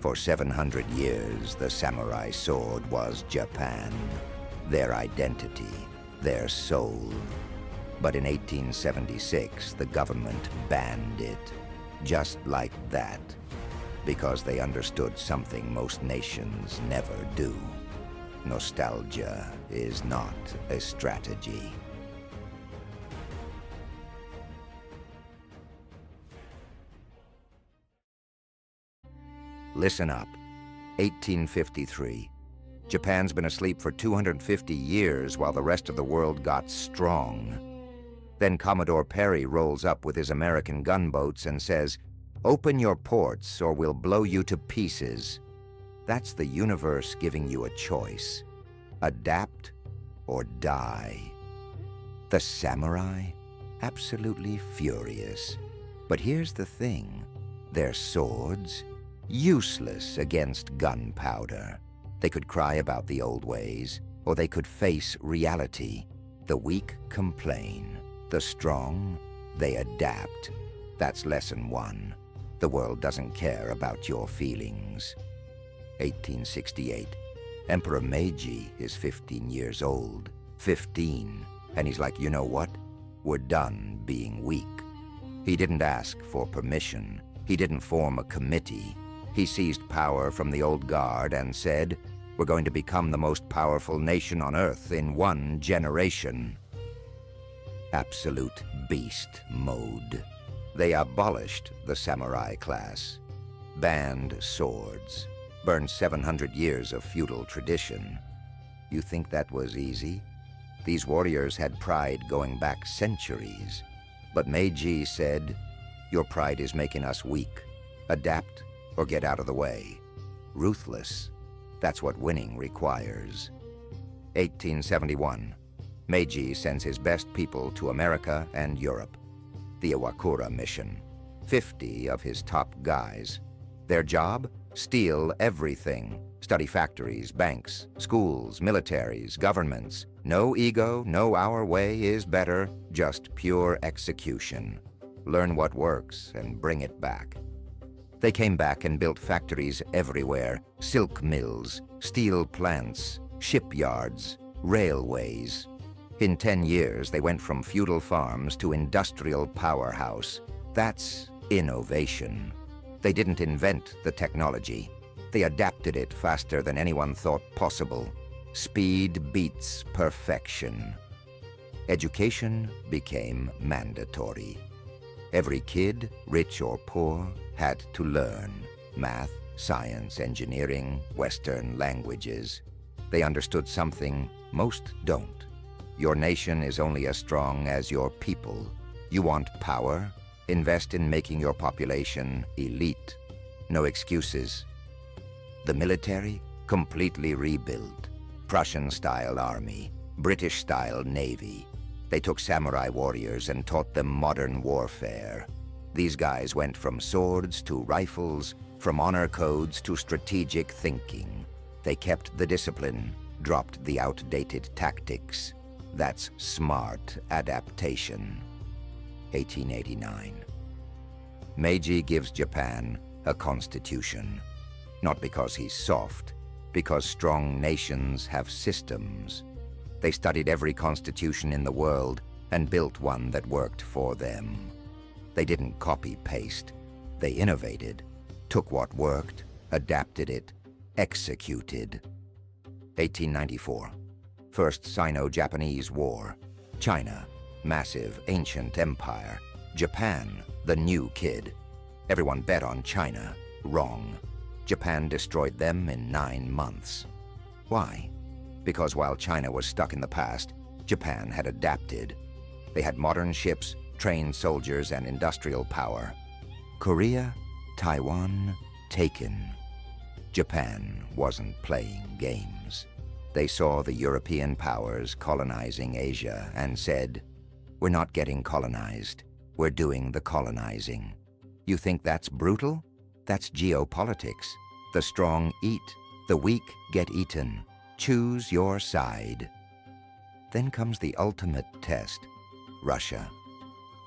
For 700 years, the samurai sword was Japan, their identity, their soul. But in 1876, the government banned it, just like that, because they understood something most nations never do. Nostalgia is not a strategy. Listen up. 1853. Japan's been asleep for 250 years while the rest of the world got strong. Then Commodore Perry rolls up with his American gunboats and says, "Open your ports or we'll blow you to pieces." That's the universe giving you a choice. Adapt or die. The samurai? Absolutely furious. But here's the thing. Their swords? Useless against gunpowder. They could cry about the old ways, or they could face reality. The weak complain. The strong, they adapt. That's lesson one. The world doesn't care about your feelings. 1868. Emperor Meiji is 15 years old. 15. And he's like, you know what? We're done being weak. He didn't ask for permission. He didn't form a committee. He seized power from the old guard and said, "We're going to become the most powerful nation on Earth in 1 generation." Absolute beast mode. They abolished the samurai class, banned swords, burned 700 years of feudal tradition. You think that was easy? These warriors had pride going back centuries. But Meiji said, "Your pride is making us weak. Adapt or get out of the way." Ruthless. That's what winning requires. 1871. Meiji sends his best people to America and Europe. The Iwakura mission. 50 of his top guys. Their job? Steal everything. Study factories, banks, schools, militaries, governments. No ego, no our way is better, just pure execution. Learn what works and bring it back. They came back and built factories everywhere, silk mills, steel plants, shipyards, railways. In 10 years, they went from feudal farms to industrial powerhouse. That's innovation. They didn't invent the technology. They adapted it faster than anyone thought possible. Speed beats perfection. Education became mandatory. Every kid, rich or poor, had to learn math, science, engineering, Western languages. They understood something most don't. Your nation is only as strong as your people. You want power? Invest in making your population elite. No excuses. The military? Completely rebuilt. Prussian-style army, British-style navy. They took samurai warriors and taught them modern warfare. These guys went from swords to rifles, from honor codes to strategic thinking. They kept the discipline, dropped the outdated tactics. That's smart adaptation. 1889. Meiji gives Japan a constitution. Not because he's soft, because strong nations have systems. They studied every constitution in the world and built one that worked for them. They didn't copy-paste. They innovated, took what worked, adapted it, executed. 1894. First Sino-Japanese War. China, massive ancient empire. Japan, the new kid. Everyone bet on China. Wrong. Japan destroyed them in 9 months. Why? Because while China was stuck in the past, Japan had adapted. They had modern ships, trained soldiers, and industrial power. Korea, Taiwan, taken. Japan wasn't playing games. They saw the European powers colonizing Asia and said, "We're not getting colonized. We're doing the colonizing." You think that's brutal? That's geopolitics. The strong eat, the weak get eaten. Choose your side. Then comes the ultimate test. Russia.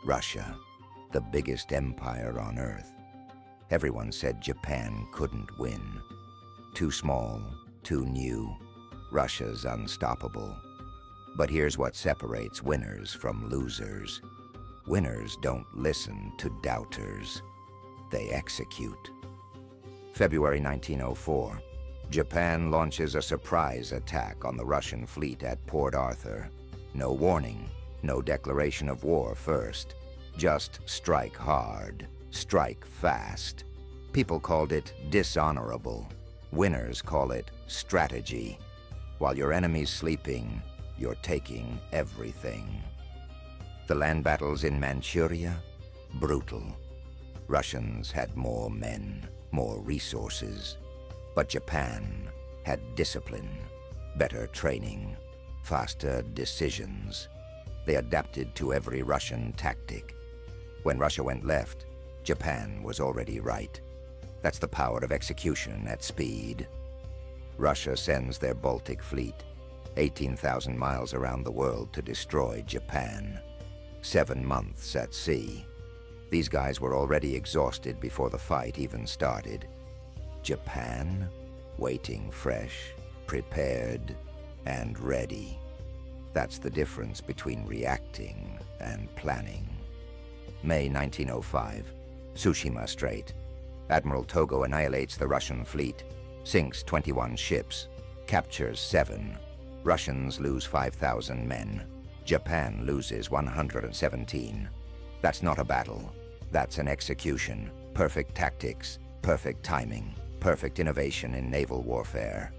Russia, the biggest empire on Earth. Everyone said Japan couldn't win. Too small, too new. Russia's unstoppable. But here's what separates winners from losers. Winners don't listen to doubters. They execute. February 1904. Japan launches a surprise attack on the Russian fleet at Port Arthur. No warning, no declaration of war first. Just strike hard, strike fast. People called it dishonorable. Winners call it strategy. While your enemy's sleeping, you're taking everything. The land battles in Manchuria? Brutal. Russians had more men, more resources. But Japan had discipline, better training, faster decisions. They adapted to every Russian tactic. When Russia went left, Japan was already right. That's the power of execution at speed. Russia sends their Baltic fleet, 18,000 miles around the world to destroy Japan. 7 months at sea. These guys were already exhausted before the fight even started. Japan, waiting fresh, prepared, and ready. That's the difference between reacting and planning. May 1905, Tsushima Strait. Admiral Togo annihilates the Russian fleet, sinks 21 ships, captures 7. Russians lose 5,000 men. Japan loses 117. That's not a battle. That's an execution. Perfect tactics, perfect timing, perfect innovation in naval warfare.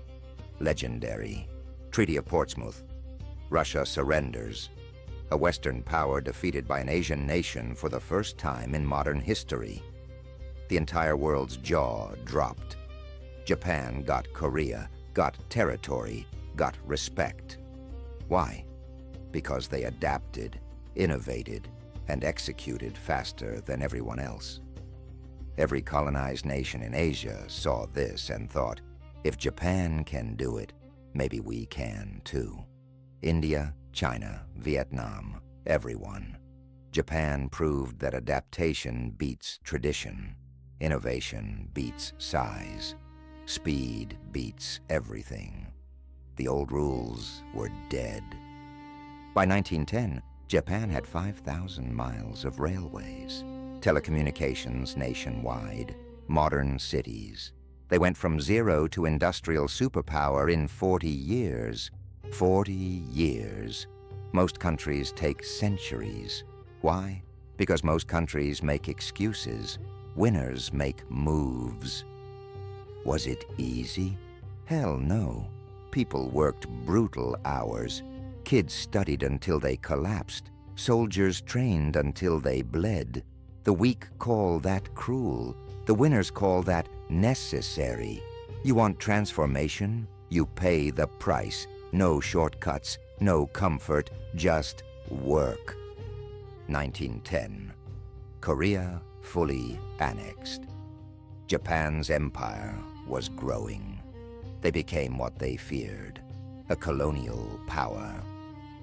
Legendary. Treaty of Portsmouth. Russia surrenders. A Western power defeated by an Asian nation for the first time in modern history. The entire world's jaw dropped. Japan got Korea, got territory, got respect. Why? Because they adapted, innovated, and executed faster than everyone else. Every colonized nation in Asia saw this and thought, if Japan can do it, maybe we can too. India, China, Vietnam, everyone. Japan proved that adaptation beats tradition. Innovation beats size. Speed beats everything. The old rules were dead. By 1910, Japan had 5,000 miles of railways, telecommunications nationwide, modern cities. They went from zero to industrial superpower in 40 years. 40 years. Most countries take centuries. Why? Because most countries make excuses. Winners make moves. Was it easy? Hell no. People worked brutal hours. Kids studied until they collapsed. Soldiers trained until they bled. The weak call that cruel. The winners call that necessary. You want transformation? You pay the price. No shortcuts, no comfort, just work. 1910. Korea fully annexed. Japan's empire was growing. They became what they feared, a colonial power.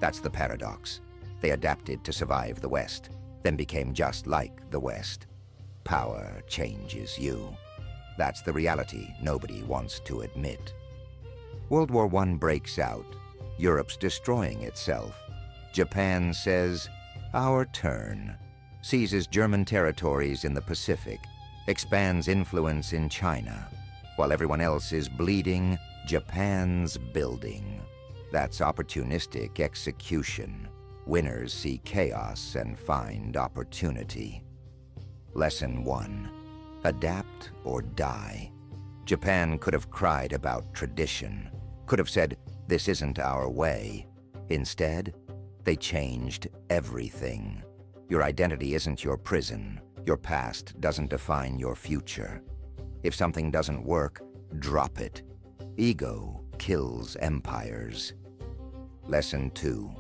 That's the paradox. They adapted to survive the West, then became just like the West. Power changes you. That's the reality nobody wants to admit. World War I breaks out. Europe's destroying itself. Japan says, our turn. Seizes German territories in the Pacific. Expands influence in China. While everyone else is bleeding, Japan's building. That's opportunistic execution. Winners see chaos and find opportunity. Lesson 1. Adapt or die. Japan could have cried about tradition. Could have said, this isn't our way. Instead, they changed everything. Your identity isn't your prison. Your past doesn't define your future. If something doesn't work, drop it. Ego kills empires. Lesson 2.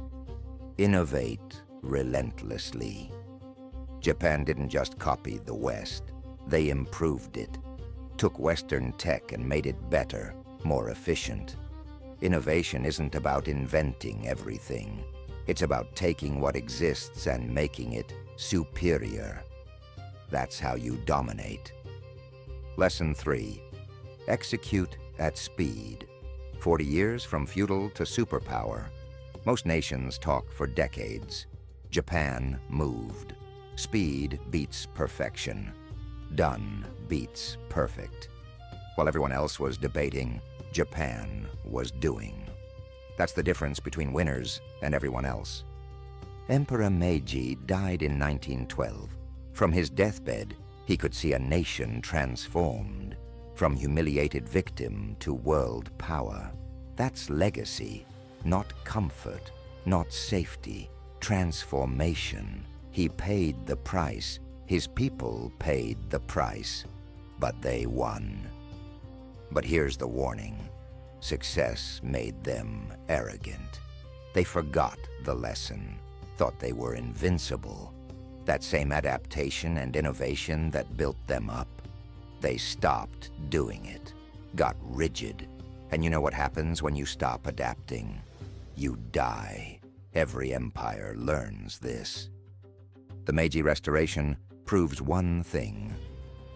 Innovate relentlessly. Japan didn't just copy the West. They improved it. Took Western tech and made it better, more efficient. Innovation isn't about inventing everything. It's about taking what exists and making it superior. That's how you dominate. Lesson 3. Execute at speed. 40 years from feudal to superpower. Most nations talk for decades. Japan moved. Speed beats perfection. Done beats perfect. While everyone else was debating, Japan was doing. That's the difference between winners and everyone else. Emperor Meiji died in 1912. From his deathbed, he could see a nation transformed, from humiliated victim to world power. That's legacy, not comfort, not safety, transformation. He paid the price. His people paid the price, but they won. But here's the warning. Success made them arrogant. They forgot the lesson, thought they were invincible. That same adaptation and innovation that built them up. They stopped doing it, got rigid. And you know what happens when you stop adapting? You die. Every empire learns this. The Meiji Restoration proves one thing.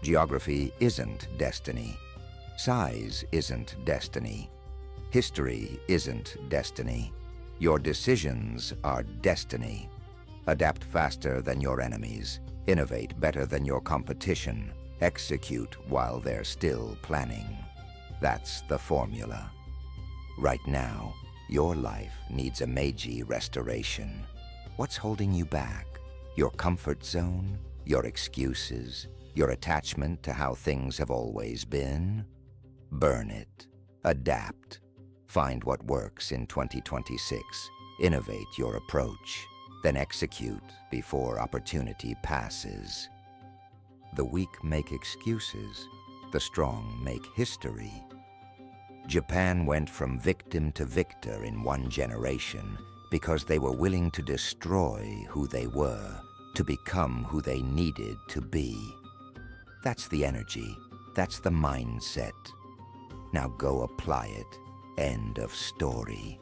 Geography isn't destiny. Size isn't destiny. History isn't destiny. Your decisions are destiny. Adapt faster than your enemies. Innovate better than your competition. Execute while they're still planning. That's the formula. Right now, your life needs a Meiji restoration. What's holding you back? Your comfort zone? Your excuses? Your attachment to how things have always been? Burn it. Adapt. Find what works in 2026. Innovate your approach. Then execute before opportunity passes. The weak make excuses. The strong make history. Japan went from victim to victor in one generation because they were willing to destroy who they were to become who they needed to be. That's the energy. That's the mindset. Now go apply it. End of story.